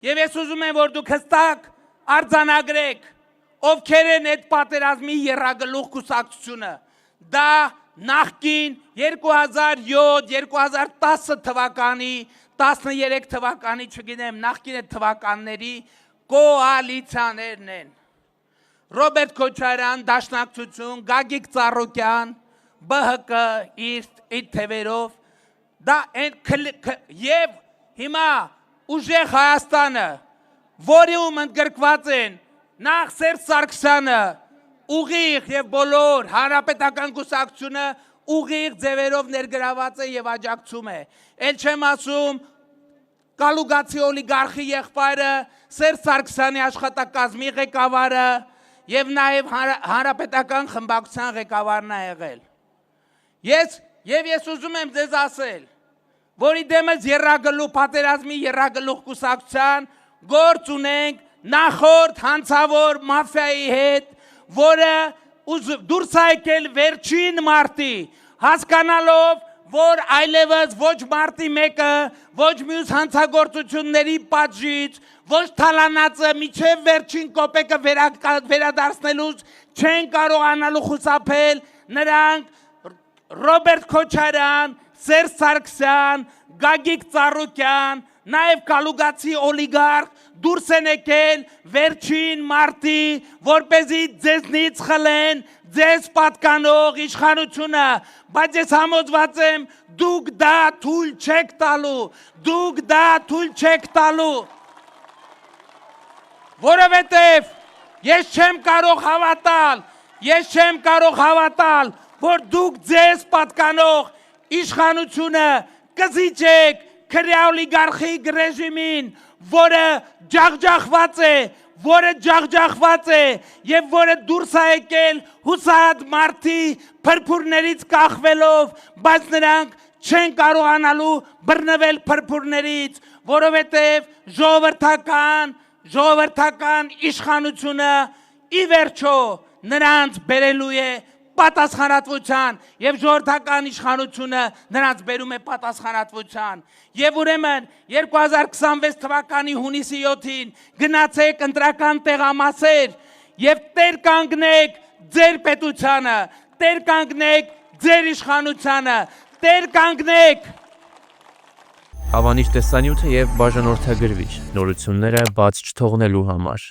Եվ ես ուզում եմ, որ դուք հստակ արձանագրեք, ովքեր են այդ պատերազմի եռագլուխ կուսակցությունը։ Դա նախկին 2007-2010 թվականի, 13 թվականի, չգիտեմ, նախկին այդ թվականների կոալիցիաներն են։ Ռոբերտ Քոչարյան, Դաշնակցություն, Գագիկ Ծառուկյան, ԲՀԿ իր թևերով, եւ հիմա ուժեղ Հայաստանը, որում ընդգրկված են նախ Սերժ Սարգսյանը, ուղիղ եւ բոլոր հանրապետական կուսակցությունը ուղիղ ձևերով ներգրաված է եւ աջակցում է։ Էլ չեմ ասում Կալուգացի օլիգարխի եղբայրը, Սերժ Սարգսյանի աշխատակազմի ղեկավարը եւ նաեւ հանրապետական խմբակցության ղեկավարն է եղել։ Ես ուզում եմ ձեզ ասել, որ իդեմս պատերազմի եռագլուխ կուսակցության գործ ունենք նախորդ հանցավոր մաֆիայի հետ, որը դուրս է եկել վերջին մարտի, հասկանալով, որ այլևս ոչ մարտի մեկը, ոչ մյուս հանցագործությունների պատժից, ոչ թալանածը միջև վերջին կոպեկը վերադարձնելուց չեն կարողանալու խուսափել նրանք Ռոբերտ Քոչարյան, Սերժ Սարգսյան, Գագիկ Ծառուկյան, նաև Կալուգացի օլիգարխ դուրս են եկել վերջին մարտի, որպեսզի ձեզնից խլեն ձեզ պատկանող իշխանությունը, բայց ես համոզված եմ, դուք դա թույլ չեք տալու, որովհետև ես չեմ կարող հավատալ, որ դուք ձեզ պատկանող իշխանությունը կզիջեք քրյա օլիգարխիկ ռեժիմին, որը ջախջախված է եւ որը դուրս է եկել հուսահատ մարդի փրփուրներից կախվելով, բայց նրանք չեն կարողանալու բռնվել փրփուրներից, որովհետեւ ժողովրդական իշխանությունը ի վերջո նրանց բերելու է պատասխանատվության եւ ժողովրդական իշխանությունը նրանց բերում է պատասխանատվության եւ ուրեմն 2026 թվականի հունիսի 7-ին գնացեք ընտրական տեղամասեր եւ տեր կանգնեք ձեր պետությանը, տեր կանգնեք ձեր իշխանությանը, տեր կանգնեք Հավանիչ տեսանյութը եւ բաժանորդագրվիչ նորությունները բաց չթողնելու համար